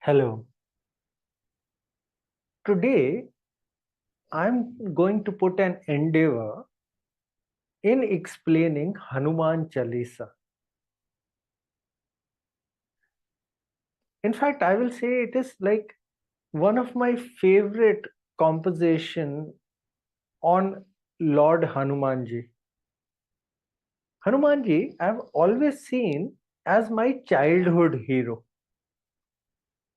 Hello. Today, I'm going to put an endeavor in explaining Hanuman Chalisa. In fact, I will say it is like one of my favorite composition on Lord Hanumanji. Hanumanji, I've always seen as my childhood hero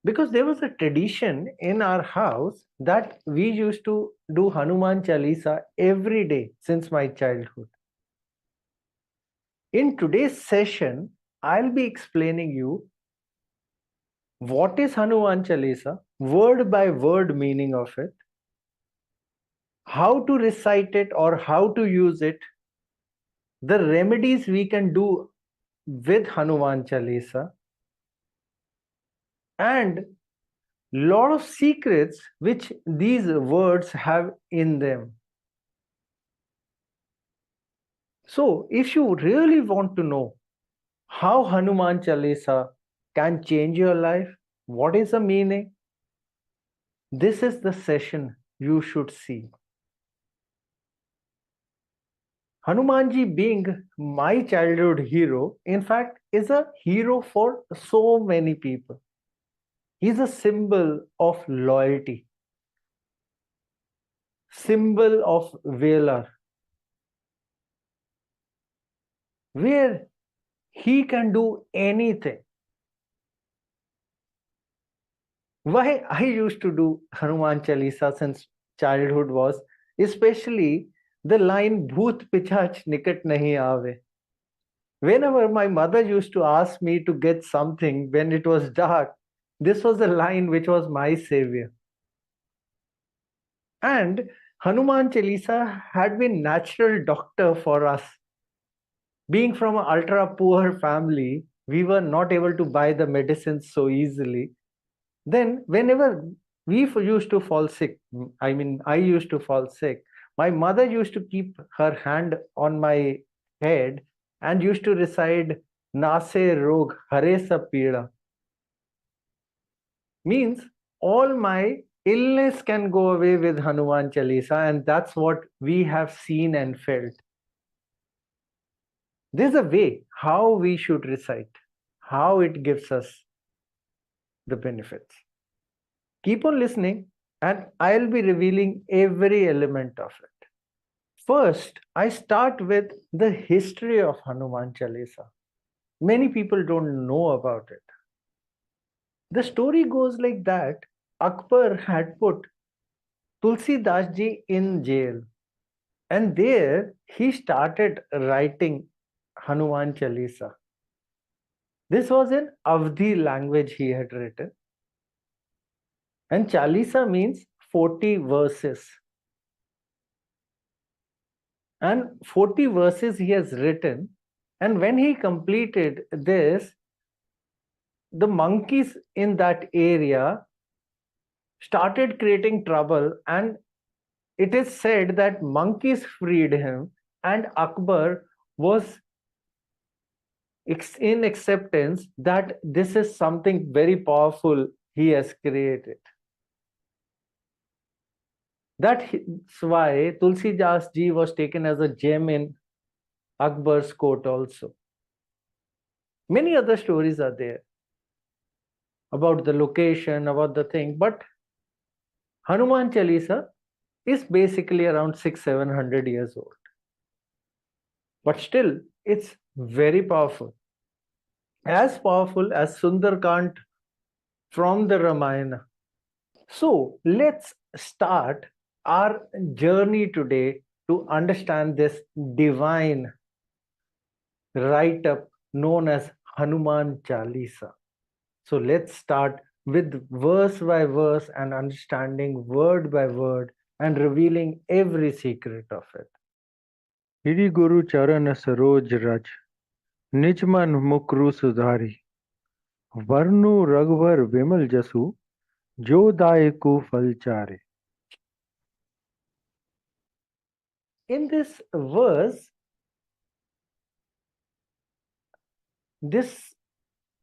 because there was a tradition in our house that we used to do Hanuman Chalisa every day since my childhood. In today's session, I'll be explaining you what is Hanuman Chalisa, word by word meaning of it, how to recite it or how to use it, the remedies we can do with Hanuman Chalisa, and lot of secrets which these words have in them. So, if you really want to know how Hanuman Chalisa can change your life, what is the meaning, this is the session you should see. Hanumanji, being my childhood hero, in fact, is a hero for so many people. He's a symbol of loyalty, symbol of valor, where he can do anything. Why I used to do Hanuman Chalisa since childhood was especially the line Bhoot Pichach Nikat Nahi Aave. Whenever my mother used to ask me to get something when it was dark, this was a line which was my savior. And Hanuman Chalisa had been natural doctor for us. Being from an ultra poor family, we were not able to buy the medicines so easily. Then whenever used to fall sick, I used to fall sick, my mother used to keep her hand on my head and used to recite Nase Rog Hare Sa Pida. Means all my illness can go away with Hanuman Chalisa, and that's what we have seen and felt. There's a way how we should recite, how it gives us the benefits. Keep on listening, and I'll be revealing every element of it. First, I start with the history of Hanuman Chalisa. Many people don't know about it. The story goes like that Akbar had put Tulsi Das ji in jail, and there he started writing Hanuman Chalisa. This was in Avdi language he had written. And Chalisa means 40 verses. And 40 verses he has written. And when he completed this, the monkeys in that area started creating trouble. And it is said that monkeys freed him, and Akbar was in acceptance that this is something very powerful he has created. That's why Tulsi Das ji was taken as a gem in Akbar's court also. Many other stories are there about the location, about the thing, but Hanuman Chalisa is basically around 600-700 years old. But still, it's very powerful. As powerful as Sundarkand from the Ramayana. So let's start our journey today to understand this divine write-up known as Hanuman Chalisa. So let's start with verse by verse and understanding word by word and revealing every secret of it. Hiri Guru Charan Saroj Raj Nijman Mukru Sudhari Varnu Ragvar Vimal Jasu Jo Dayeku Falchare. In this verse, this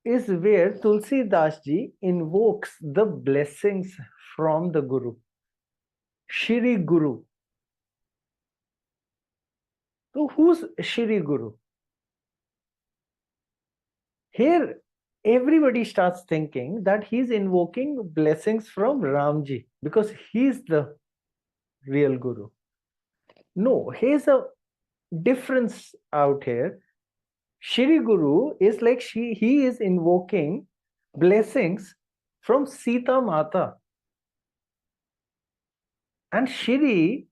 is where Tulsi Das ji invokes the blessings from the Guru, Shri Guru. So who's Shri Guru? Here, everybody starts thinking that he's invoking blessings from Ramji because he's the real Guru. No, here's a difference out here. Shri Guru is like he is invoking blessings from Sita Mata. And Shri,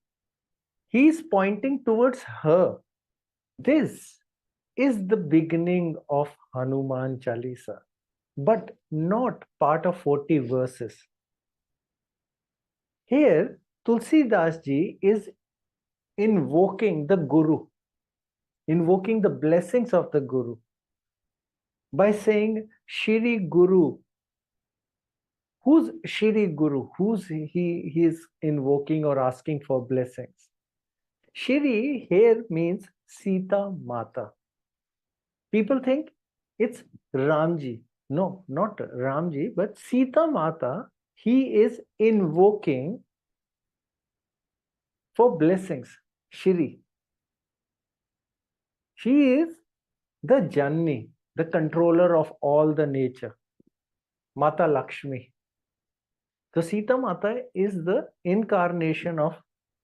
he's pointing towards her. This is the beginning of Hanuman Chalisa, but not part of 40 verses. Here, Tulsidas ji is invoking the Guru, invoking the blessings of the Guru by saying Shri Guru. Who's Shri Guru? Who's he is invoking or asking for blessings? Shri here means Sita Mata. People think it's Ramji. No, not Ramji, but Sita Mata. He is invoking for blessings. Shri. She is the Janni, the controller of all the nature. Mata Lakshmi. So Sita Mata is the incarnation of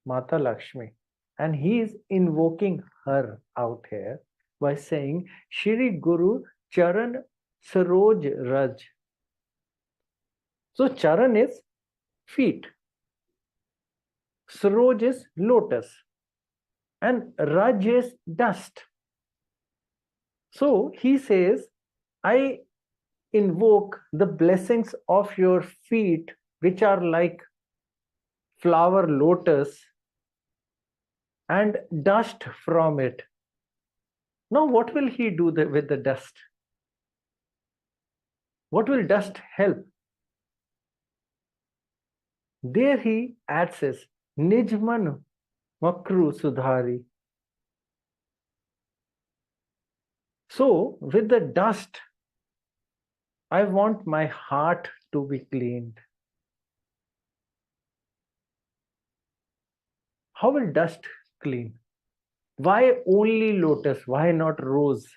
Mata Lakshmi. And he is invoking her out here by saying Shri Guru Charan Saroj Raj. So Charan is feet. Saroj is lotus. And Raj is dust. So he says, I invoke the blessings of your feet, which are like flower lotus, and dust from it. Now, what will he do with the dust? What will dust help? There he adds his Nijman Makru Sudhari. So, with the dust, I want my heart to be cleaned. How will dust clean? Why only lotus? Why not rose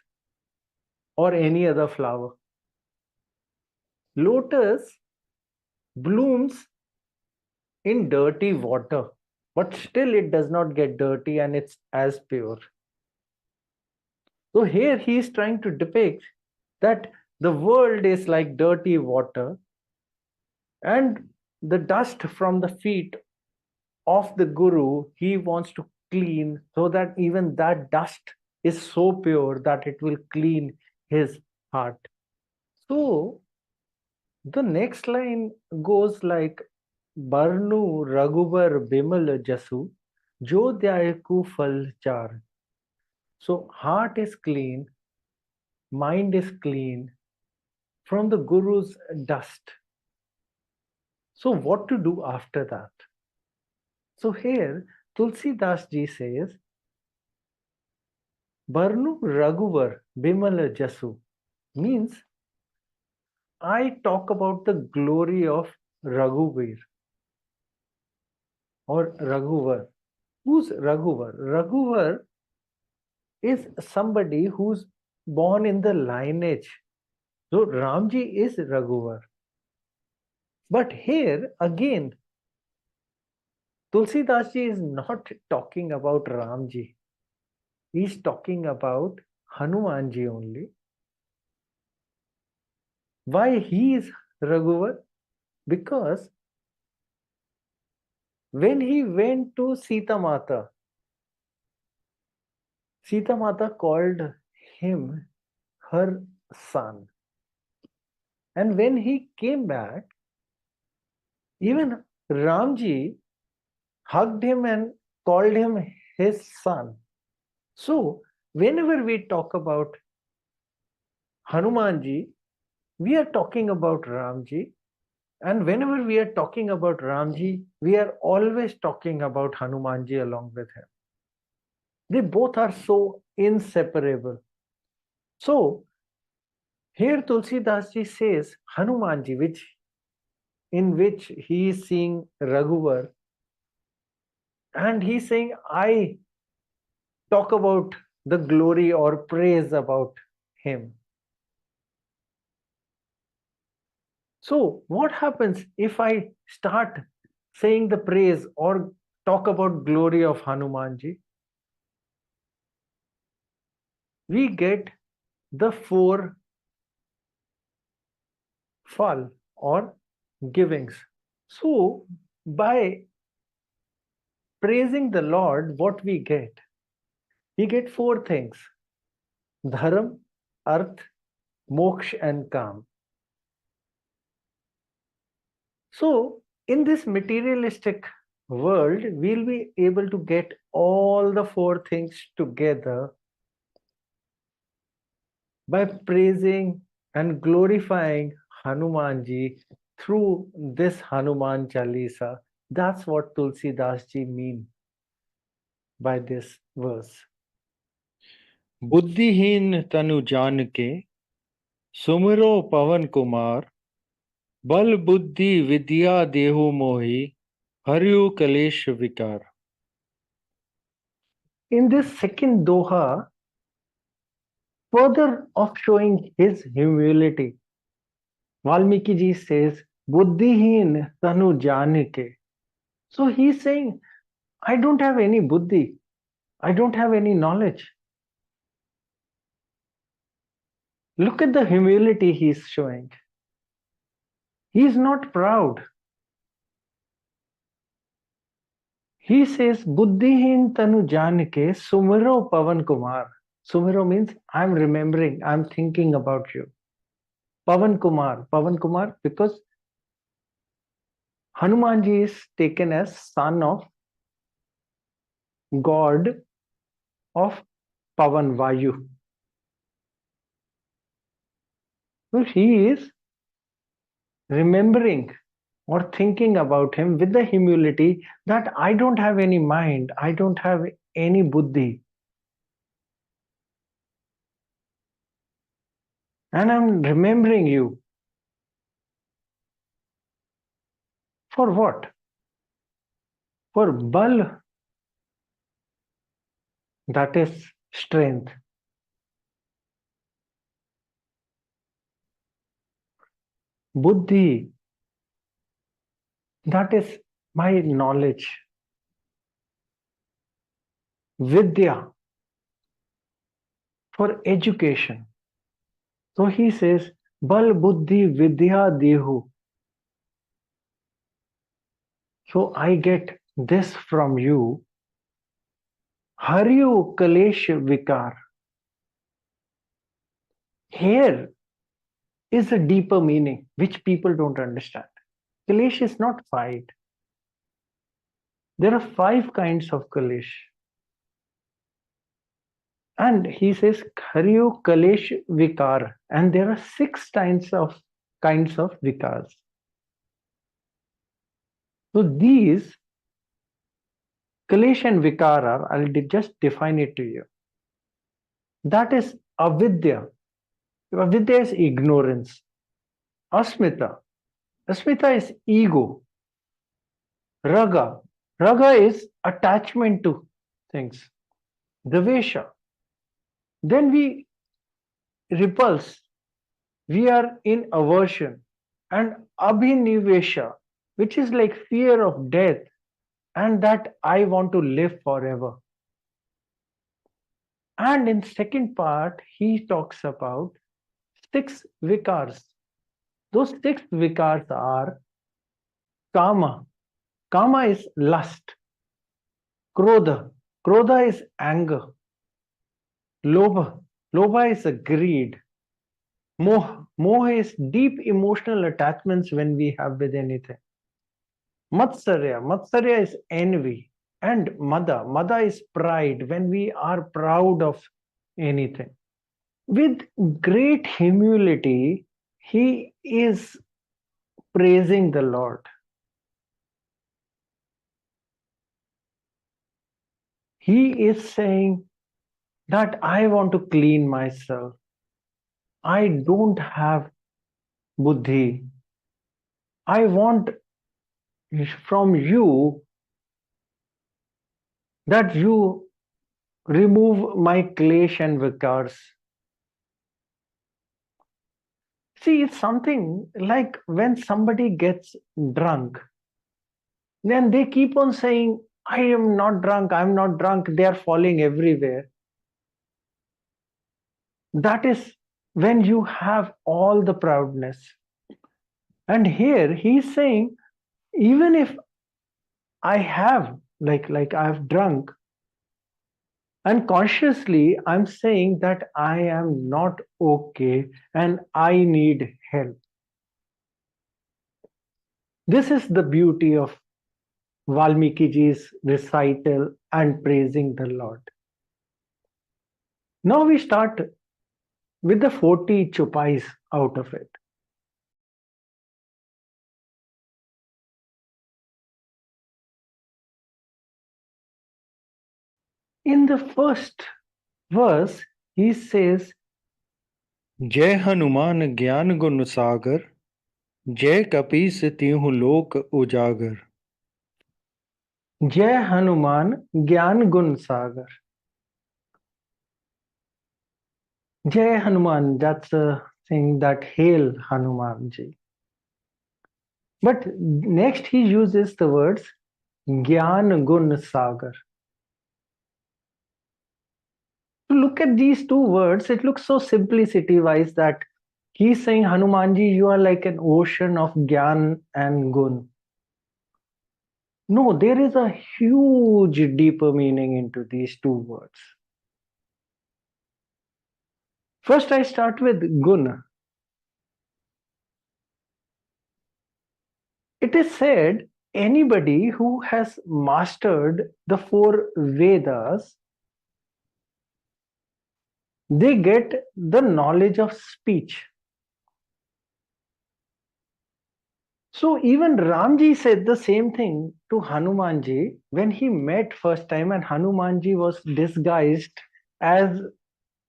or any other flower? Lotus blooms in dirty water, but still it does not get dirty and it's as pure. So here he is trying to depict that the world is like dirty water, and the dust from the feet of the Guru he wants to clean, so that even that dust is so pure that it will clean his heart. So the next line goes like Barnu Raghubar Bimal Jasu Jodhyaku Fal Char. So heart is clean, mind is clean from the Guru's dust. So what to do after that? So here Tulsi Das ji says, Barnu Raghuvar Bimala Jasu means I talk about the glory of Raghuvar or Raghuvar. Who's Raghuvar? Raghuvar is somebody who's born in the lineage. So Ramji is Raghuvar. But here again, Tulsidas ji is not talking about Ramji. He's talking about Hanumanji only. Why he is Raghuvar? Because when he went to Sita Mata called him her son. And when he came back, even Ramji hugged him and called him his son. So, whenever we talk about Hanumanji, we are talking about Ramji. And whenever we are talking about Ramji, we are always talking about Hanumanji along with him. They both are so inseparable. So, Here Tulsidas ji says Hanumanji, in which he is seeing Raghuvar, and he's saying, I talk about the glory or praise about him. So what happens if I start saying the praise or talk about glory of Hanumanji? We get the four fall or givings. So by praising the Lord, what we get? We get four things: dharma, arth, moksha, and kam. So in this materialistic world, we'll be able to get all the four things together by praising and glorifying Hanumanji through this Hanuman Chalisa. That's what Tulsidas ji mean by this verse. बुद्धिहीन तनु जान के सुमिरो पवन कुमार बल बुद्धि विद्या देहु मोहि हरियु कलेश विकार. In this second doha, further of showing his humility, Valmiki ji says, Buddhihin tanu janike. So he's saying, I don't have any buddhi. I don't have any knowledge. Look at the humility he's showing. He's not proud. He says, Buddhihin tanu janike sumiro pavan kumar. Sumiro means I'm remembering, I'm thinking about you. Pavan Kumar because Hanumanji is taken as son of god of Pavan Vayu. So he is remembering or thinking about him with the humility that I don't have any mind, I don't have any buddhi. And I'm remembering you. For what? For bal, that is strength. Buddhi, that is my knowledge. Vidya, for education. So he says, Bal Buddhi Vidya Dehu. So I get this from you. Haryu Kalesh Vikar. Here is a deeper meaning which people don't understand. Kalesh is not fight. There are 5 kinds of Kalesh. And he says Haryu Kalesh Vikar. And there are 6 kinds of Vikars. So these Kalesh and Vikara, I'll just define it to you. That is avidya. Avidya is ignorance. Asmita. Asmita is ego. Raga. Raga is attachment to things. Dvesha. Then we repulse. We are in aversion. And abhinivesha, which is like fear of death and that I want to live forever. And in second part, he talks about 6 vikars. Those 6 vikars are kama. Kama is lust. Krodha. Krodha is anger. Lobha. Lobha is a greed. Moha. Moha is deep emotional attachments when we have with anything. Matsarya. Matsarya is envy. And Mada. Mada is pride, when we are proud of anything. With great humility, he is praising the Lord. He is saying that I want to clean myself. I don't have buddhi. I want from you that you remove my klesh and vikars. See, it's something like when somebody gets drunk, then they keep on saying, I am not drunk, I'm not drunk. They are falling everywhere. That is when you have all the proudness. And here he's saying, even if I have, like I've drunk, unconsciously I'm saying that I am not okay and I need help. This is the beauty of Valmiki ji's recital and praising the Lord. Now we start with the 40 chupais out of it. In the first verse, he says, जय हनुमान ज्ञान गुण सागर जय कपीस तिहु लोक उजागर. जय हनुमान ज्ञान गुण सागर. Jai Hanuman, that's a thing that hail Hanumanji. But next he uses the words Gyan Gun Sagar. To look at these two words, it looks so simplicity wise that he's saying, Hanumanji, you are like an ocean of Gyan and Gun. No, there is a huge deeper meaning into these two words. First, I start with Gun. It is said anybody who has mastered the four Vedas, they get the knowledge of speech. So even Ramji said the same thing to Hanumanji when he met first time and Hanumanji was disguised as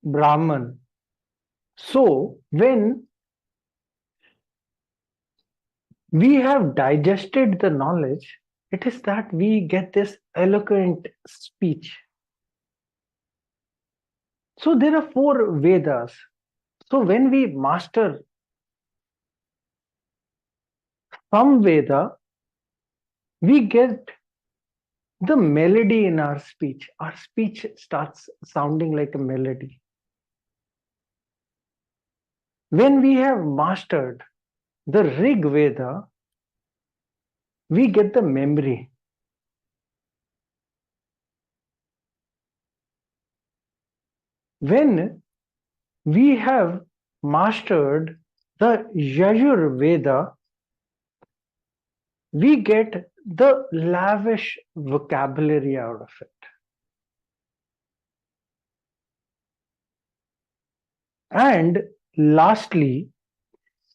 Brahman. So when we have digested the knowledge, it is that we get this eloquent speech. So there are four Vedas. So when we master some Veda, we get the melody in our speech. Our speech starts sounding like a melody. When we have mastered the Rig Veda, we get the memory. When we have mastered the Yajur Veda, we get the lavish vocabulary out of it. And lastly,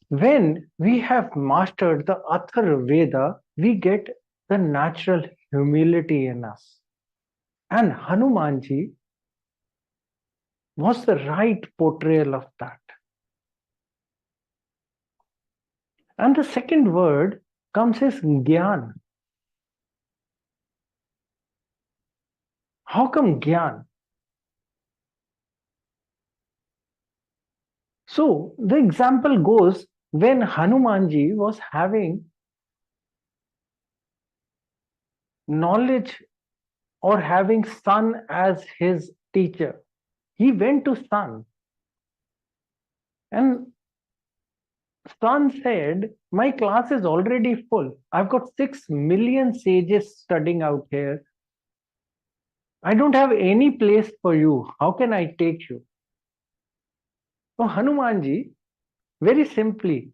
when we have mastered the Athar Veda, we get the natural humility in us. And Hanumanji was the right portrayal of that. And the second word comes as Gyan. How come Gyan? So the example goes when Hanumanji was having knowledge or having Sun as his teacher, he went to Sun and Sun said, my class is already full. I've got 6 million sages studying out here. I don't have any place for you. How can I take you? So Hanumanji, very simply,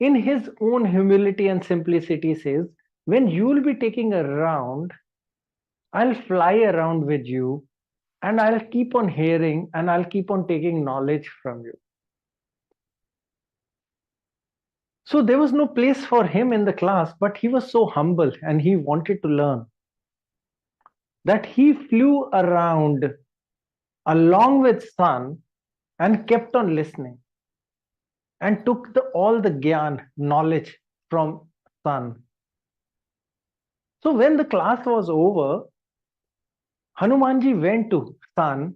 in his own humility and simplicity says, when you will be taking a round, I'll fly around with you and I'll keep on hearing and I'll keep on taking knowledge from you. So there was no place for him in the class, but he was so humble and he wanted to learn that he flew around along with Sun and kept on listening. and took all the gyan, knowledge from Sun. So when the class was over, Hanumanji went to Sun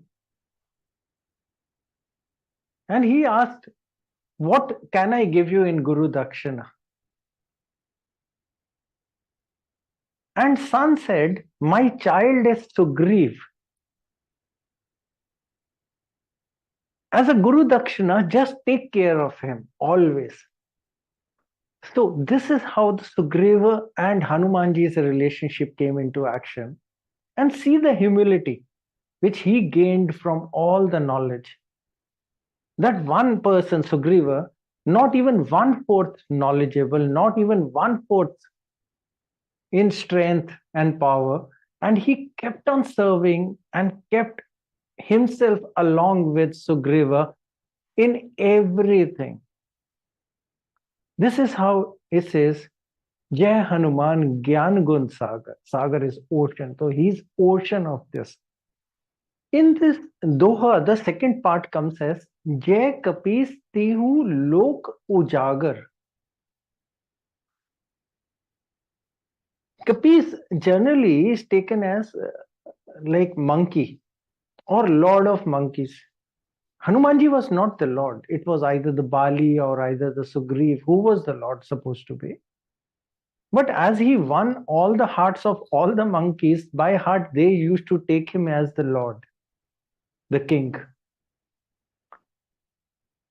and he asked, "What can I give you in Guru Dakshina?" And Sun said, "My child is Sugriv. As a Guru Dakshina, just take care of him always." So this is how the Sugriva and Hanumanji's relationship came into action. And see the humility which he gained from all the knowledge. That one person, Sugriva, not even one fourth knowledgeable, not even one fourth in strength and power, and he kept on serving and kept himself along with Sugriva in everything. This is how it says, Jai Hanuman Gyan Gun Sagar. Sagar is ocean. So he's ocean of this. In this Doha, the second part comes as Jai Kapis Tihu Lok Ujagar. Kapis generally is taken as like monkey or lord of monkeys. Hanumanji was not the lord. It was either the Bali or either the Sugriv who was the lord supposed to be. But as he won all the hearts of all the monkeys, by heart they used to take him as the lord, the king.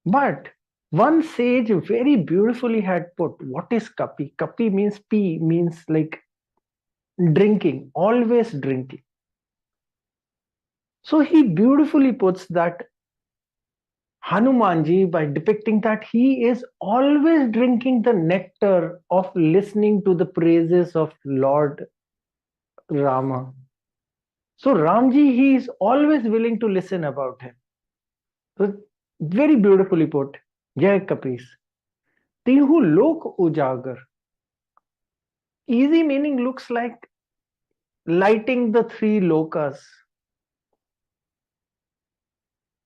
But one sage very beautifully had put, what is kapi? Kapi means pee, means like drinking, always drinking. So he beautifully puts that Hanumanji by depicting that he is always drinking the nectar of listening to the praises of Lord Rama. So Ramji, he is always willing to listen about him. So very beautifully put, Jai Kapis. Tihu Lok Ujagar. Easy meaning looks like lighting the three lokas.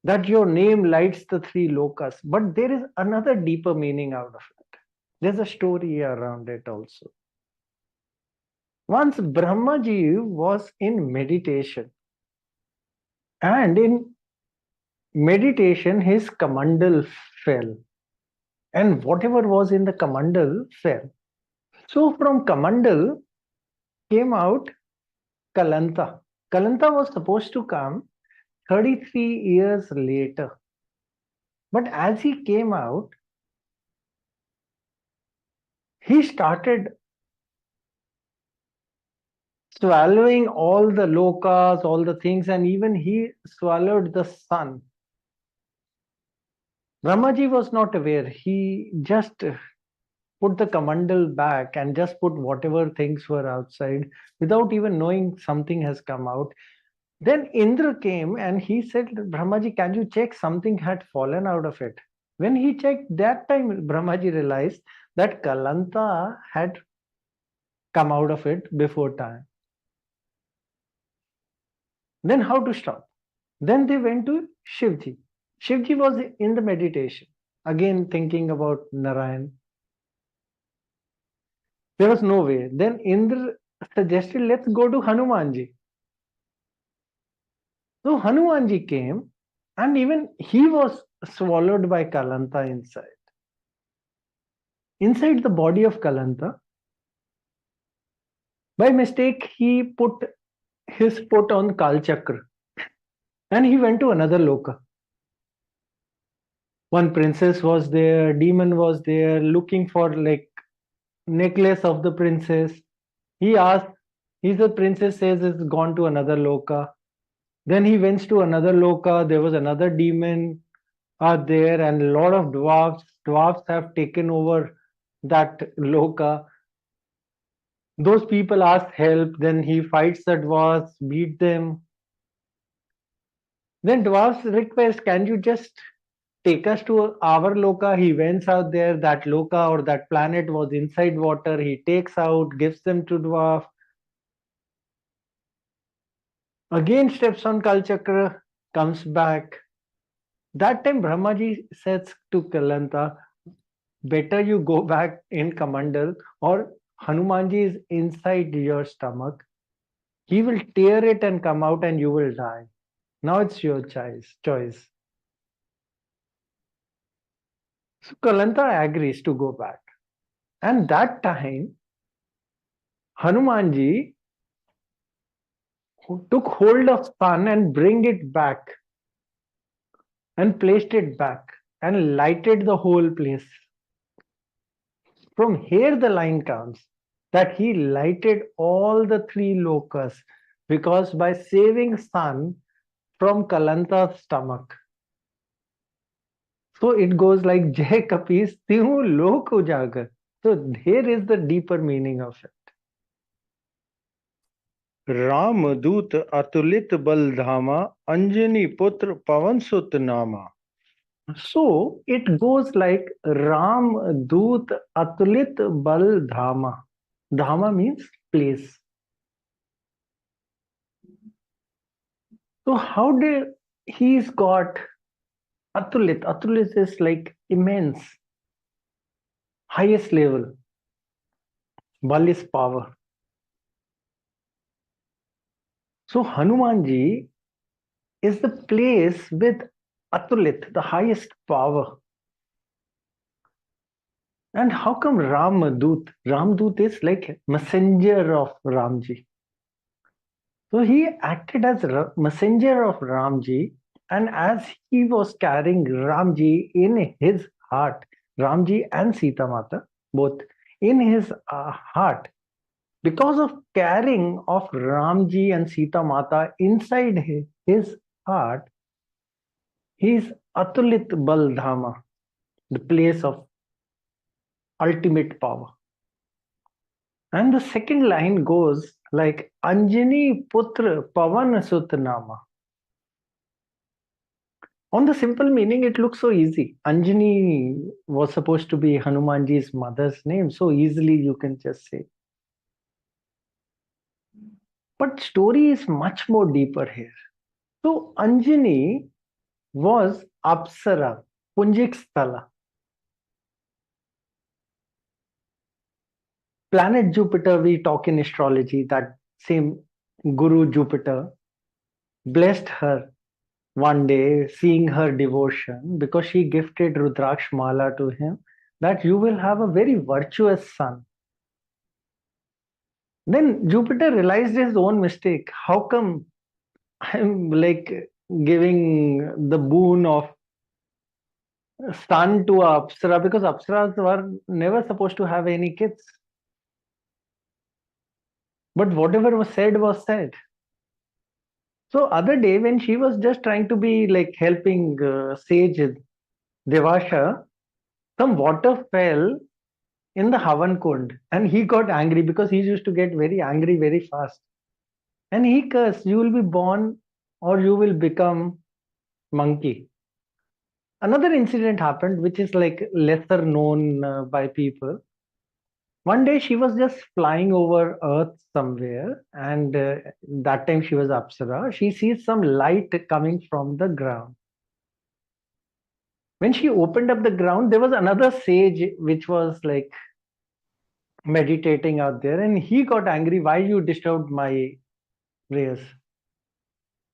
That your name lights the three lokas. But there is another deeper meaning out of it. There's a story around it also. Once Brahmaji was in meditation, and in meditation his kamandal fell, and whatever was in the kamandal fell. So from kamandal came out Kalanta. Kalanta was supposed to come 33 years later. But as he came out, he started swallowing all the lokas, all the things, and even he swallowed the sun. Brahmaji was not aware. He just put the kamandal back and just put whatever things were outside without even knowing something has come out. Then Indra came and he said, Brahmaji, can you check something had fallen out of it? When he checked, that time Brahmaji realized that Kalanta had come out of it before time. Then how to stop? Then they went to Shivji. Shivji was in the meditation, again thinking about Narayan. There was no way. Then Indra suggested, let's go to Hanumanji. So Hanumanji came and even he was swallowed by Kalanta inside. Inside the body of Kalanta, by mistake, he put his foot on Kalchakra and he went to another loka. One princess was there, demon was there looking for like necklace of the princess. He asked, the princess says it's gone to another loka. Then he went to another loka. There was another demon are there, and a lot of dwarfs. Dwarfs have taken over that loka. Those people ask help. Then he fights the dwarfs, beat them. Then dwarfs request, can you just take us to our loka? He went out there. That loka or that planet was inside water. He takes out, gives them to dwarf. Again steps on Kalchakra, comes back. That time Brahmaji says to Kalanta, better you go back in Kamandal, or Hanumanji is inside your stomach. He will tear it and come out and you will die. Now it's your choice. So Kalanta agrees to go back. And that time, Hanumanji took hold of sun and bring it back and placed it back and lighted the whole place. From here the line comes that he lighted all the three lokas, because by saving sun from Kalanta's stomach. So it goes like Jai Kapis Tihu Lok Ujagar. So here is the deeper meaning of it. Ram दूत अतुलित बल धामा अंजनी पुत्र पवन सुत नामा. So it goes like Ram Doot Atulit Bal Dhama. Dhama means place. So how did he's got Atulit? Atulit is like immense, highest level. Bal is power. So Hanumanji is the place with Atulit, the highest power. And how come Ramdut? Ramdut is like messenger of Ramji. So he acted as messenger of Ramji, and as he was carrying Ramji in his heart, Ramji and Sita Mata, both in his heart, because of carrying of Ramji and Sita Mata inside his heart, he is Atulit Baldhama, the place of ultimate power. And the second line goes like Anjani Putra Pavan Sutnama. On the simple meaning, it looks so easy. Anjani was supposed to be Hanumanji's mother's name, so easily you can just say. But story is much more deeper here. So Anjani was Apsara, Punjik Sthala. Planet Jupiter, we talk in astrology, that same Guru Jupiter blessed her one day, seeing her devotion, because she gifted Rudraksh Mala to him, that you will have a very virtuous son. Then Jupiter realized his own mistake. How come I'm like giving the boon of son to Apsara? Because Apsaras were never supposed to have any kids. But whatever was said was said. So other day when she was just trying to be like helping sage Devasha, some water fell in the Havan Kund and he got angry, because he used to get very angry very fast. And he cursed, you will be born or you will become monkey. Another incident happened which is like lesser known by people. One day she was just flying over earth somewhere, and that time she was Apsara. She sees some light coming from the ground. When she opened up the ground, there was another sage which was like meditating out there, and he got angry. Why you disturbed my prayers?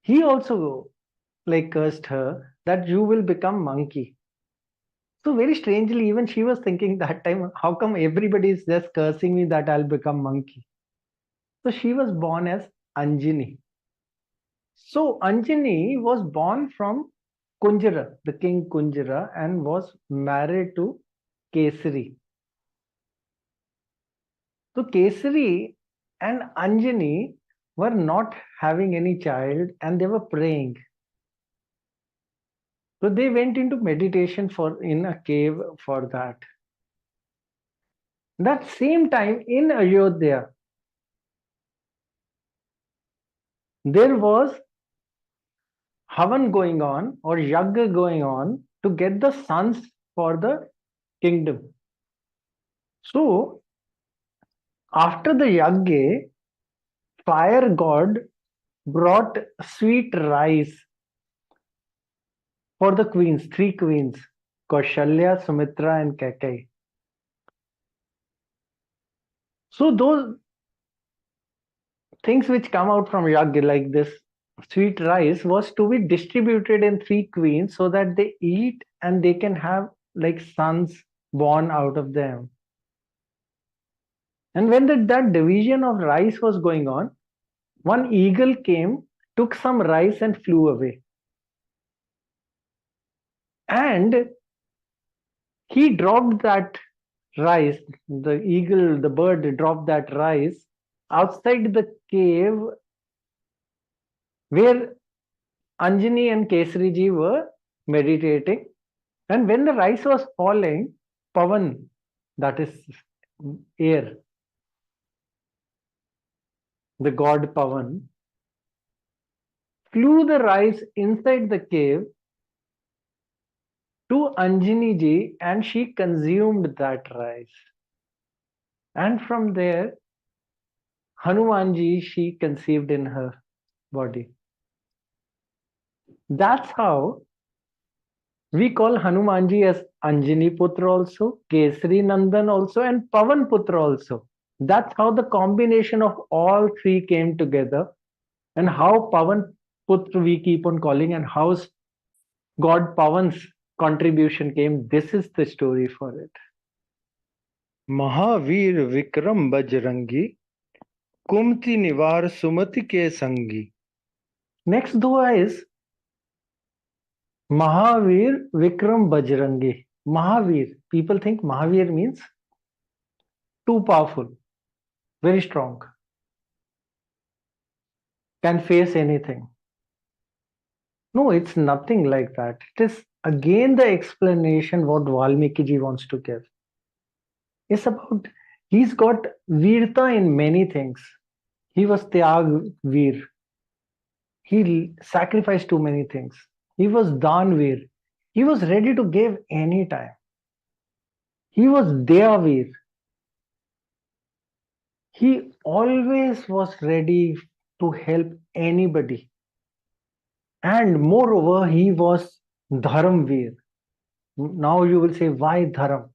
He also like cursed her that you will become monkey. So very strangely, even she was thinking that time, how come everybody is just cursing me that I'll become monkey? So she was born as Anjani. So Anjani was born from Kunjara, the king Kunjara, and was married to Kesari. So Kesari and Anjani were not having any child and they were praying. So they went into meditation in a cave for that. That same time in Ayodhya, there was Havan going on or Yagya going on to get the sons for the kingdom. So after the Yagya, fire god brought sweet rice for the queens, three queens, Kaushalya, Sumitra and Kaikai. So those things which come out from yagya, like this sweet rice, was to be distributed in three queens so that they eat and they can have like sons born out of them. And when that division of rice was going on, one eagle came, took some rice and flew away. And he dropped that rice, the eagle, the bird dropped that rice outside the cave where Anjani and Kesariji were meditating. And when the rice was falling, Pavan, that is air, the god Pavan, flew the rice inside the cave to Anjani ji and she consumed that rice. And from there, Hanumanji, she conceived in her body. That's how we call Hanumanji as Anjani Putra also, Kesari Nandan also, and Pavan Putra also. That's how the combination of all three came together, and how Pavan Putra we keep on calling, and how God Pavan's contribution came. This is the story for it. Mahavir Vikram Bajrangi कुमति निवार सुमति के संगी. Next dua is Mahavir Vikram Bajrangi. Mahavir. People think Mahavir means too powerful, very strong, can face anything. No, it's nothing like that. It is again the explanation what Valmiki ji wants to give. It's about he's got Virta in many things. He was Tyag Veer. He sacrificed too many things. He was Danveer. He was ready to give any time. He was Deyaveer. He always was ready to help anybody. And moreover, he was Dharamveer. Now you will say, why Dharam?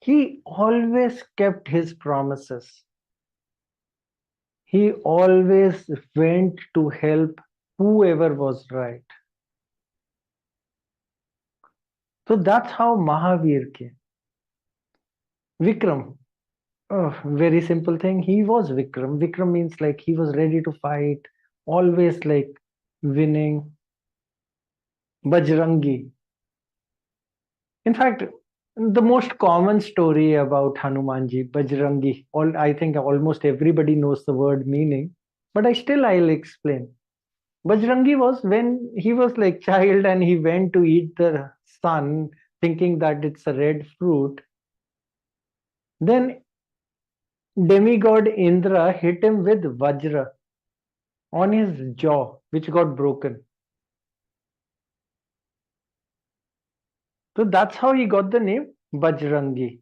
He always kept his promises. He always went to help whoever was right. So that's how Mahavir came. Vikram, oh, very simple thing. He was Vikram. Vikram means like he was ready to fight, always like winning. Bajrangi. In fact, the most common story about Hanumanji, Bajrangi, I think almost everybody knows the word meaning, but I'll explain. Bajrangi was when he was like child and he went to eat the sun, thinking that it's a red fruit. Then demigod Indra hit him with Vajra on his jaw, which got broken. So that's how he got the name Bajrangi.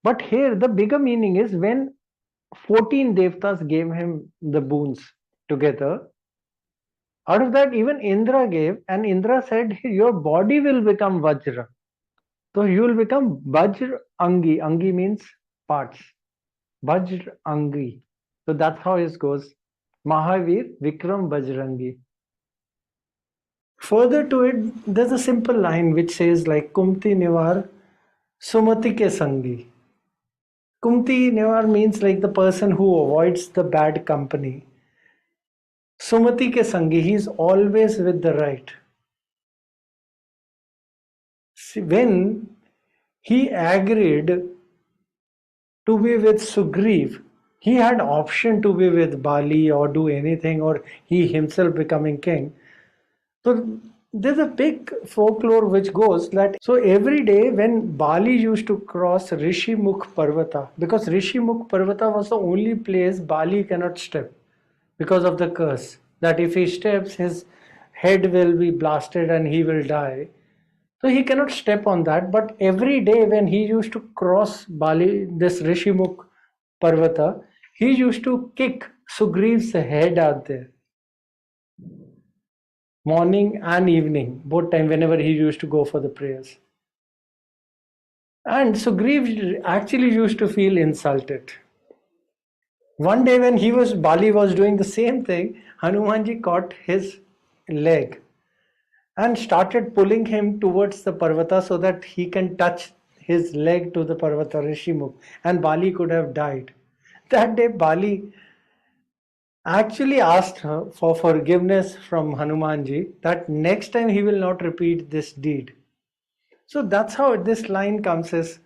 But here the bigger meaning is when 14 devtas gave him the boons together. Out of that, even Indra gave, and Indra said, your body will become Vajra. So you will become Bajr Angi. Angi means parts. Bajr Angi. So that's how it goes. Mahavir Vikram Bajrangi. Further to it, there's a simple line which says like Kumti Nivar Sumati ke Sangi. Kumti Nivar means like the person who avoids the bad company. Sumati ke Sangi, he is always with the right. See, when he agreed to be with Sugriv, he had option to be with Bali or do anything, or he himself becoming king. So there's a big folklore which goes that so every day when Bali used to cross Rishimukh Parvata, because Rishimukh Parvata was the only place Bali cannot step because of the curse, that if he steps, his head will be blasted and he will die. So he cannot step on that. But every day when he used to cross Bali, this Rishimukh Parvata, he used to kick Sugriv's head out there. Morning and evening, both time, whenever he used to go for the prayers. And Sugriv actually used to feel insulted. One day when Bali was doing the same thing, Hanumanji caught his leg and started pulling him towards the Parvata so that he can touch his leg to the Parvata Rishimukh, and Bali could have died. That day Bali actually asked for forgiveness from Hanumanji that next time he will not repeat this deed. So that's how this line comes as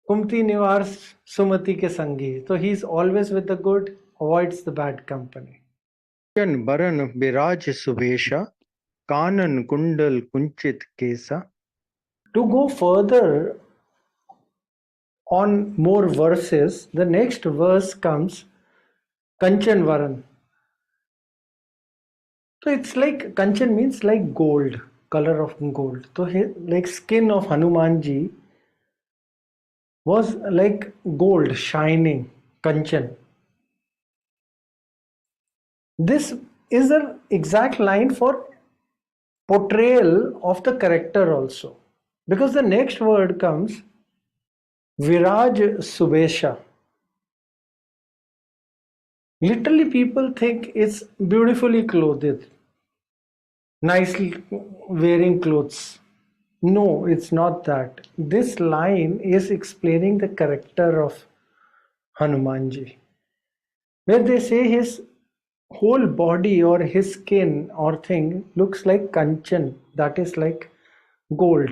Kumti Nivars Sumati ke Sangi. So he's always with the good, avoids the bad company. Baran Biraj Subesha, Kanan Kundal Kunchit Kesa. To go further on more verses, the next verse comes Kanchan Varan. So it's like Kanchan means like gold, color of gold. So like skin of Hanumanji was like gold, shining, Kanchan. This is an exact line for portrayal of the character also. Because the next word comes Viraj Subesha. Literally people think it's beautifully clothed, nicely wearing clothes. No, it's not that. This line is explaining the character of Hanumanji, where they say his whole body or his skin or thing looks like kanchan, that is like gold.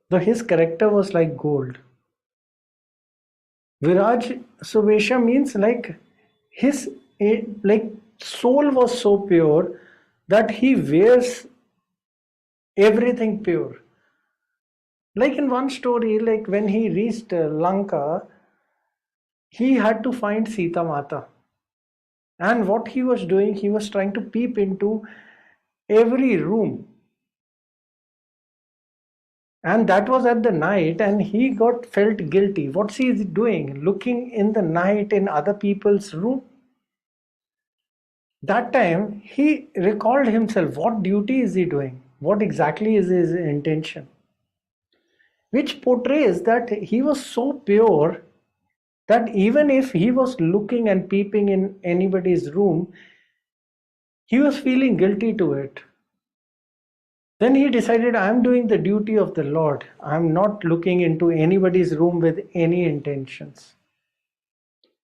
So his character was like gold. Viraj Subesha means like his like soul was so pure that he wears everything pure. Like in one story, like when he reached Lanka, he had to find Sita Mata. And what he was doing, he was trying to peep into every room. And that was at the night, and he felt guilty. What's he doing? Looking in the night in other people's room. That time he recalled himself. What duty is he doing? What exactly is his intention? Which portrays that he was so pure that even if he was looking and peeping in anybody's room, he was feeling guilty to it. Then he decided, I'm doing the duty of the Lord. I'm not looking into anybody's room with any intentions.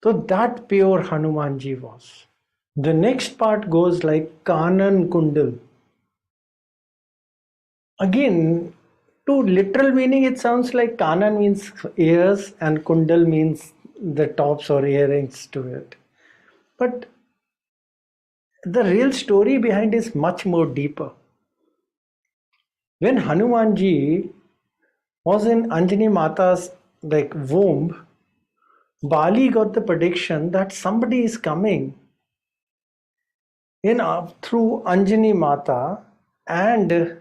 So that pure Hanumanji was. The next part goes like Kanan Kundal. Again, to literal meaning, it sounds like Kanan means ears and Kundal means the tops or earrings to it. But the real story behind is much more deeper. When Hanumanji was in Anjani Mata's like womb, Bali got the prediction that somebody is coming in through Anjani Mata, and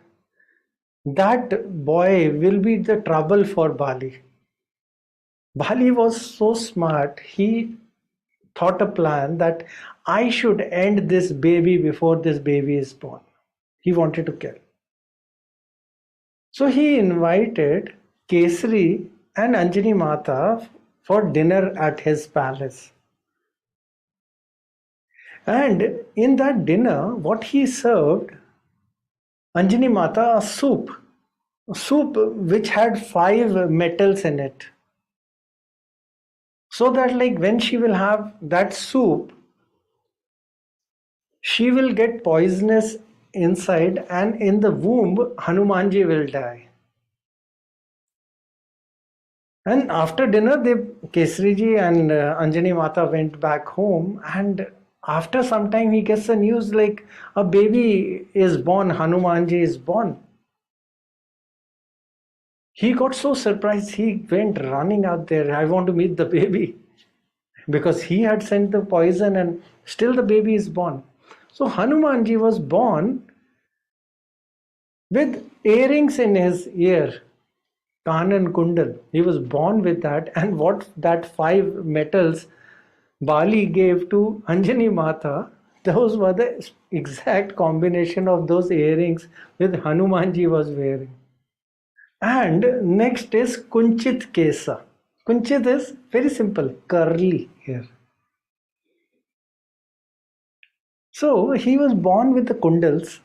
that boy will be the trouble for Bali. Bali was so smart, he thought a plan that I should end this baby before this baby is born. He wanted to kill. So he invited Kesari and Anjani Mata for dinner at his palace. And in that dinner, what he served, Anjani Mata, a soup which had 5 metals in it. So that like when she will have that soup, she will get poisonous inside, and in the womb, Hanumanji will die. And after dinner, Kesariji and Anjani Mata went back home, and after some time he gets the news like a baby is born, Hanumanji is born. He got so surprised, he went running out there, I want to meet the baby. Because he had sent the poison and still the baby is born. So Hanumanji was born with earrings in his ear, Kanan Kundal. He was born with that, and what that 5 metals Bali gave to Anjani Mata, those were the exact combination of those earrings that Hanumanji was wearing. And next is Kunchit Kesa. Kunchit is very simple, curly hair. So he was born with the kundals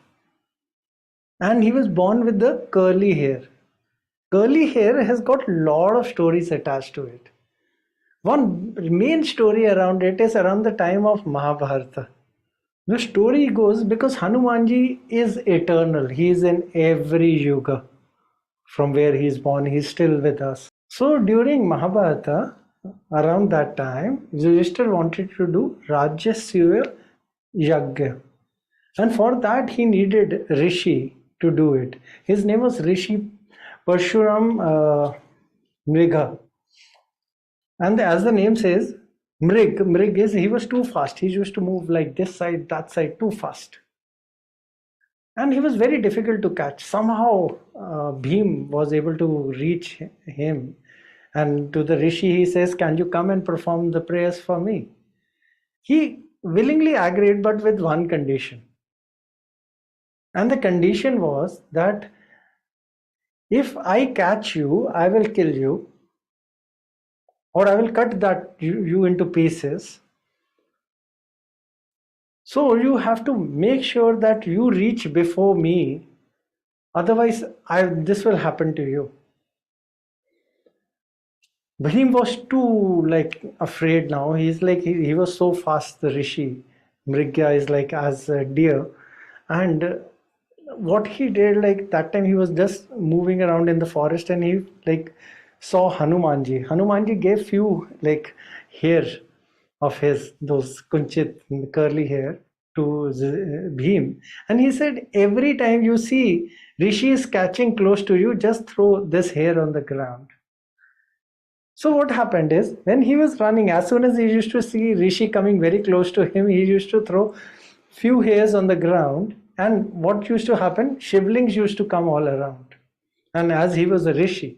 and he was born with the curly hair. Curly hair has got a lot of stories attached to it. One main story around it is around the time of Mahabharata. The story goes because Hanumanji is eternal. He is in every yuga. From where he is born, he is still with us. So during Mahabharata, around that time, Yudhishthir wanted to do Rajyasya Yagya. And for that, he needed Rishi to do it. His name was Rishi Parshuram Mrigha. And as the name says, Mrig is he was too fast. He used to move like this side, that side, too fast. And he was very difficult to catch. Somehow, Bhim was able to reach him. And to the Rishi, he says, "Can you come and perform the prayers for me?" He willingly agreed, but with one condition. And the condition was that if I catch you, I will kill you, or I will cut you into pieces. So you have to make sure that you reach before me. Otherwise, this will happen to you. Bhim was too afraid now. He's like he was so fast. The Rishi Mrigya is like as a deer, and what he did that time he was just moving around in the forest and he saw Hanumanji. Hanumanji gave few hair of his those kunchit curly hair to Bhim, and he said every time you see Rishi is catching close to you, just throw this hair on the ground. So what happened is when he was running, as soon as he used to see Rishi coming very close to him, he used to throw few hairs on the ground. And what used to happen? Shivlings used to come all around. And as he was a Rishi,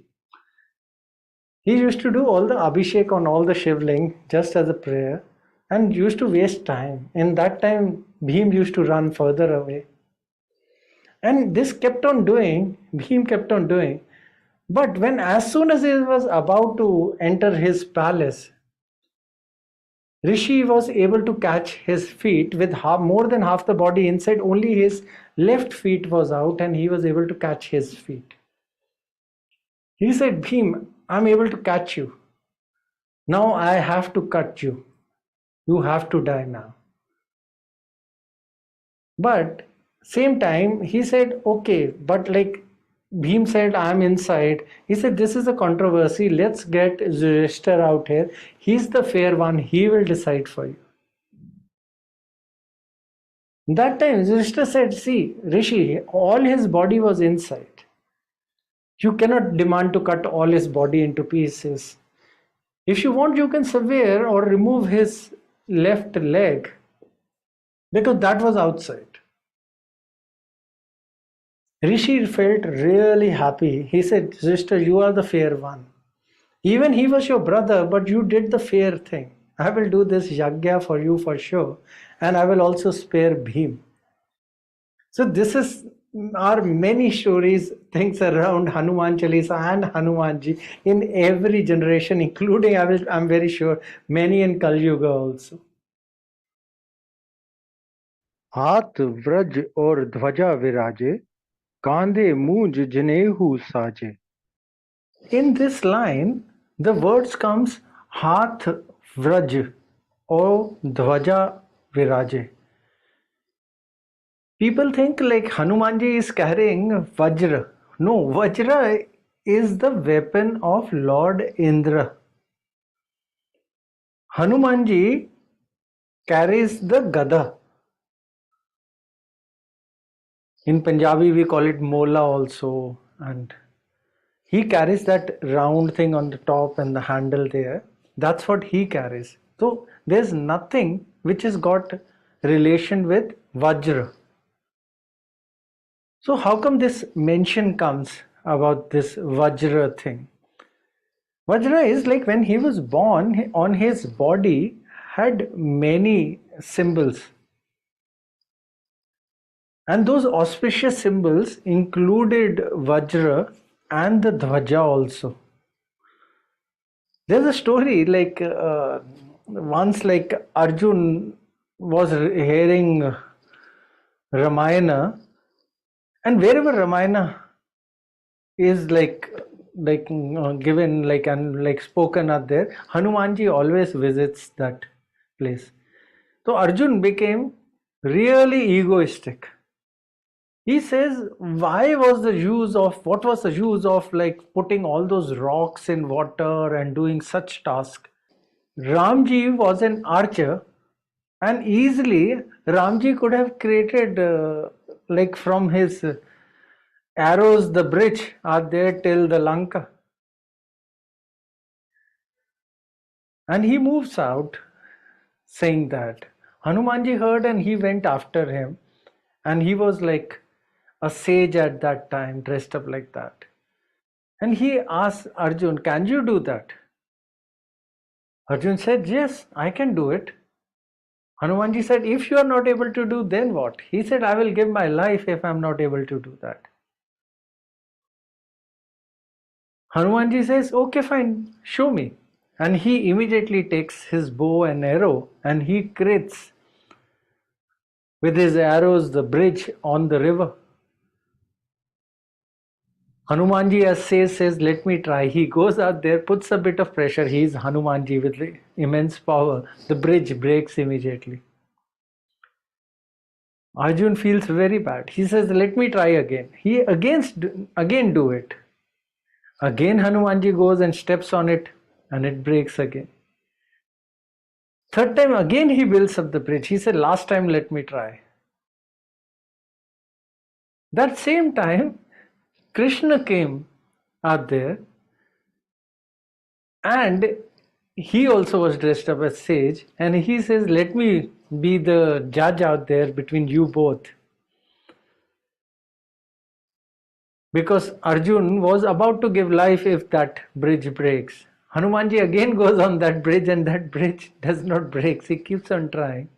he used to do all the abhishek on all the shivling just as a prayer and used to waste time. In that time, Bhim used to run further away. And this kept on doing, Bhim kept on doing. But when as soon as he was about to enter his palace, Rishi was able to catch his feet with more than half the body inside. Only his left feet was out and he was able to catch his feet. He said, Bhim, I'm able to catch you. Now I have to cut you. You have to die now. But same time, he said, okay, but Bhim said, I'm inside. He said, this is a controversy. Let's get Yudhishthir out here. He's the fair one. He will decide for you. That time, Yudhishthir said, see, Rishi, all his body was inside. You cannot demand to cut all his body into pieces. If you want, you can sever or remove his left leg because that was outside. Rishi felt really happy. He said, Sister, you are the fair one. Even he was your brother, but you did the fair thing. I will do this yagya for you for sure. And I will also spare Bhim. So this are many stories, things around Hanuman Chalisa and Hanumanji in every generation, including, I'm very sure, many in Kali Yuga also. हाथ व्रज और ध्वजा विराजे कांधे मूंज जनेऊ साजे. In this line, the words comes हाथ Vraj or ध्वजा विराजे. People think Hanumanji is carrying Vajra. No, Vajra is the weapon of Lord Indra. Hanumanji carries the Gada. In Punjabi, we call it Mola also. And he carries that round thing on the top and the handle there. That's what he carries. So there's nothing which has got relation with Vajra. So how come this mention comes about this Vajra thing? Vajra is when he was born, on his body had many symbols. And those auspicious symbols included Vajra and the dhwaja also. There's a story like once like Arjun was hearing Ramayana, and wherever Ramayana is given like and like spoken out there, Hanumanji always visits that place. So Arjun became really egoistic. He says, why was the use of what was the use of like putting all those rocks in water and doing such task? Ramji was an archer, and easily Ramji could have created like from his arrows the bridge are there till the Lanka. And he moves out saying that. Hanumanji heard and he went after him. And he was like a sage at that time, dressed up like that. And he asked Arjun, can you do that? Arjun said, yes, I can do it. Hanumanji said, if you are not able to do, then what? He said, I will give my life if I am not able to do that. Hanumanji says, okay, fine, show me. And he immediately takes his bow and arrow and he creates with his arrows the bridge on the river. Hanumanji, as says, let me try. He goes out there, puts a bit of pressure. He is Hanumanji with immense power. The bridge breaks immediately. Arjun feels very bad. He says, let me try again. He again do it. Again Hanumanji goes and steps on it and it breaks again. Third time again he builds up the bridge. He said, last time let me try. That same time Krishna came out there and he also was dressed up as sage and he says, let me be the judge out there between you both. Because Arjun was about to give life if that bridge breaks. Hanumanji again goes on that bridge and that bridge does not break. He keeps on trying.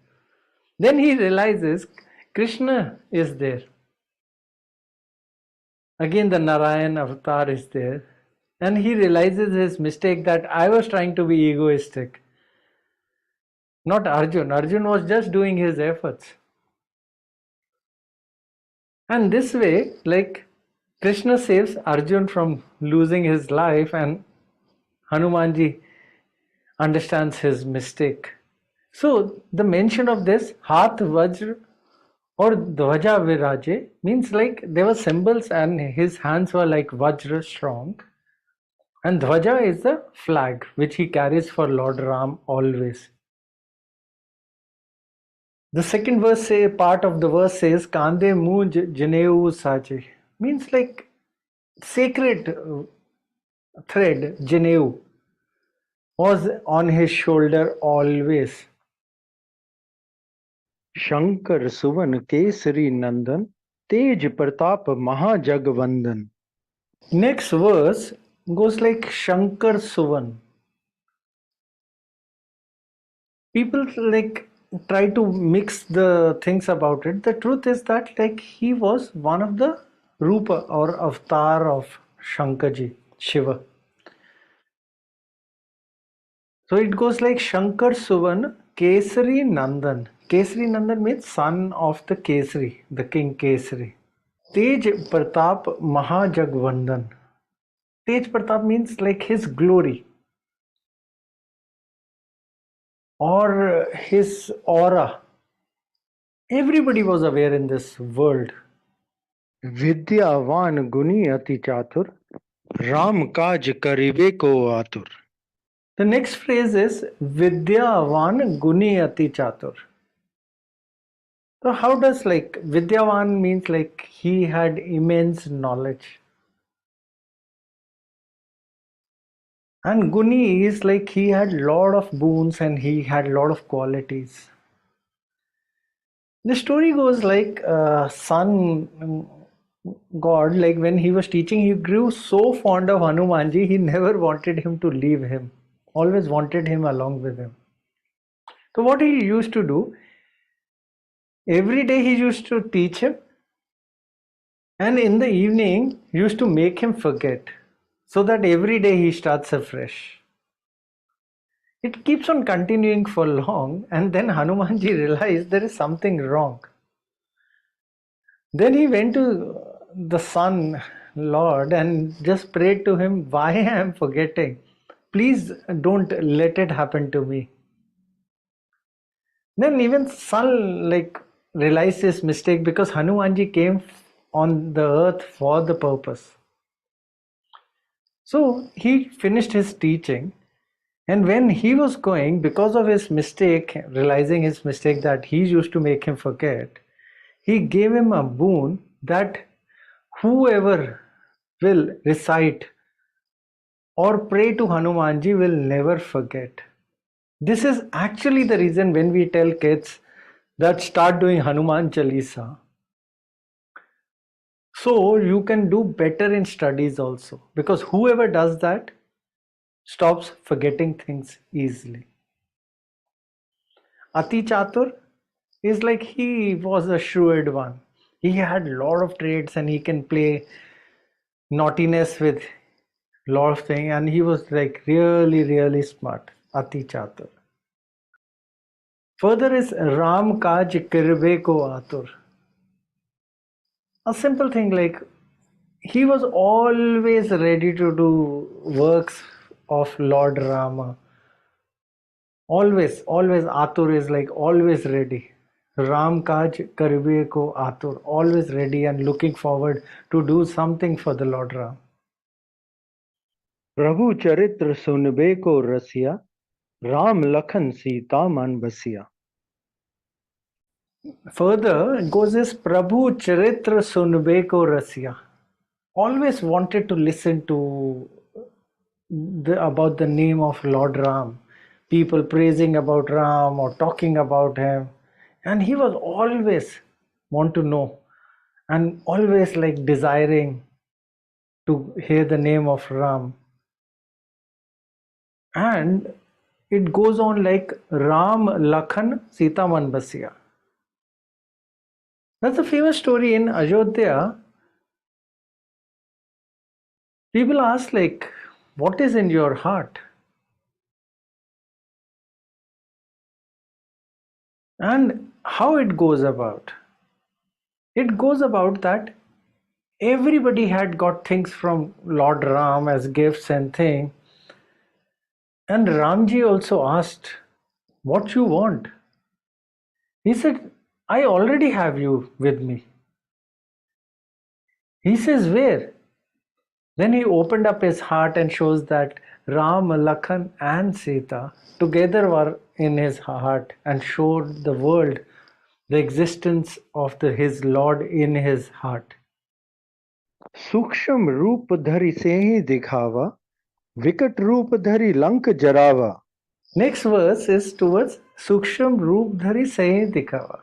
Then he realizes Krishna is there. Again the Narayan avatar is there. And he realizes his mistake that I was trying to be egoistic. Not Arjun. Arjun was just doing his efforts. And this way, like Krishna saves Arjun from losing his life and Hanumanji understands his mistake. So the mention of this Hath Vajra or Dhwaja Viraje means like there were symbols and his hands were like Vajra strong. And Dhwaja is the flag which he carries for Lord Ram always. The second verse part of the verse says Kande Muj Janeu Sache means like sacred thread Janeu was on his shoulder always. Shankar Suvan Kesari Nandan Tej Pratap Mahajagvandan. Next verse goes like Shankar Suvan. People like try to mix the things about it. The truth is that like he was one of the Rupa or avatar of Shankarji, Shiva. So it goes like Shankar Suvan Kesari Nandan. Kesari Nandan means son of the Kesari, the king Kesari. Tej Pratap Mahajagvandan. Tej Pratap means like his glory or his aura. Everybody was aware in this world. Vidyavan Guni Ati Chatur Ram Kaj Karibe Ko Atur. The next phrase is Vidyavan Guni Ati Chatur. So how does like Vidyavan means like he had immense knowledge. And Guni is like he had lot of boons and he had lot of qualities. The story goes like son God, like when he was teaching, he grew so fond of Hanumanji, he never wanted him to leave him. Always wanted him along with him. So what he used to do, every day he used to teach him And in the evening, used to make him forget so that every day he starts afresh. It keeps on continuing for long, and then Hanumanji realized there is something wrong. Then he went to the sun Lord and just prayed to him, why I am forgetting? Please don't let it happen to me. Then even sun realized his mistake because Hanumanji came on the earth for the purpose. So he finished his teaching, and when he was going, because of his mistake, realizing his mistake that he used to make him forget, he gave him a boon that whoever will recite or pray to Hanumanji will never forget. This is actually the reason when we tell kids that start doing Hanuman Chalisa. So you can do better in studies also, because whoever does that stops forgetting things easily. Ati Chatur is like he was a shrewd one. He had a lot of traits and he can play naughtiness with lot of things, and he was like really smart. Ati Chatur. Further is Ram Kaj Kirbe Ko Atur. A simple thing like he was always ready to do works of Lord Rama. Always Atur is like always ready. Ram Kaj Karbe Ko Atur. Always ready and looking forward to do something for the Lord Ram. प्रभु चरित्र सुनबे को रसिया राम लखन सीता मन बसिया. Further, it goes as Prabhu Charitra Sunbe ko Rasya. Always wanted to listen to about the name of Lord Ram. People praising about Ram or talking about him. And he was always want to know and always like desiring to hear the name of Ram. And it goes on like Ram Lakhan Sita Man Basiya. That's a famous story in Ayodhya. People ask like, what is in your heart? And how it goes about? It goes about that everybody had got things from Lord Ram as gifts and things. And Ramji also asked, what you want? He said, I already have you with me. He says, where? Then he opened up his heart and shows that Ram, Lakhan and Sita together were in his heart and showed the world the existence of his Lord in his heart. सूक्ष्म रूप धरि सेहि दिखावा विकट रूप धरि लंक जरावा. Next verse is towards Suksham Roop Dhari Sehi Dikhawa.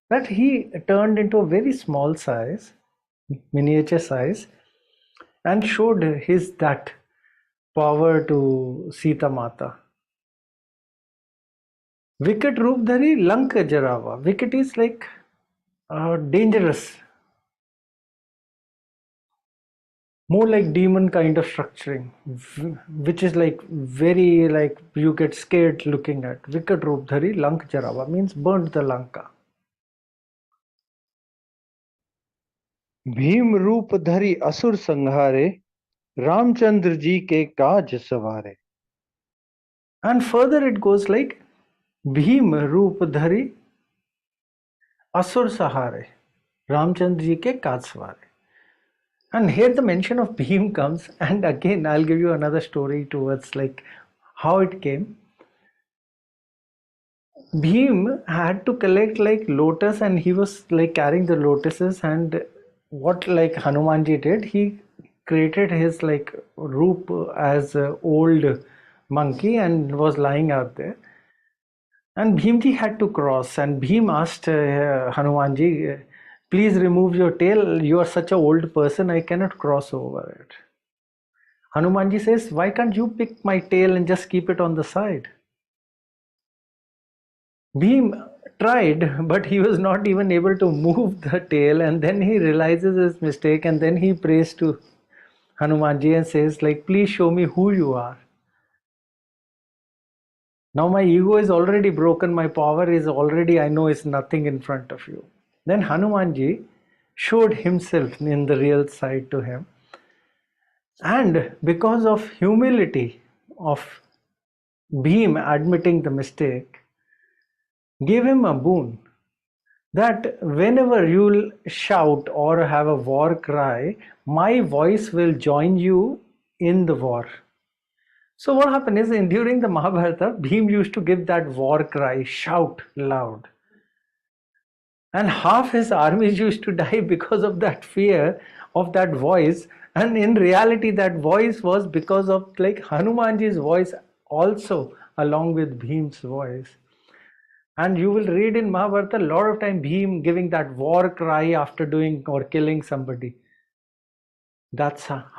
That he turned into a very small size, miniature size, and showed his that power to Sita Mata. Wicked Roop Dhari Lanka Jarawa. Wicked is like dangerous. More like demon kind of structuring, which is like very like you get scared looking at. Wicked Roop Dhari Lank Jarawa means burnt the Lanka. Bhim रूप धरि असुर संहारे रामचंद्र जी के काज सवारे. And further it goes like Bhim Roop Dhari Asur Sahare Ramchandra ji ke kaaj saware. And here the mention of Bhim comes, and again I'll give you another story towards like how it came. Bhim had to collect like lotus, and he was like carrying the lotuses, and what like Hanumanji did, he created his like roop as a old monkey and was lying out there. And Bhimji had to cross, and Bhim asked Hanumanji, please remove your tail, you are such an old person, I cannot cross over it. Hanumanji says, why can't you pick my tail and just keep it on the side? Bhim tried, but he was not even able to move the tail, and then he realizes his mistake, and then he prays to Hanumanji and says, like, please show me who you are. Now my ego is already broken, my power is already, I know, is nothing in front of you. Then Hanumanji showed himself in the real side to him. And because of humility of Bhim admitting the mistake, gave him a boon that whenever you'll shout or have a war cry, my voice will join you in the war. So what happened is, during the Mahabharata, Bhim used to give that war cry, shout loud. And half his armies used to die because of that fear of that voice. And in reality, that voice was because of like Hanumanji's voice also, along with Bhim's voice. And you will read in Mahabharata a lot of time Bhim giving that war cry after doing or killing somebody. That's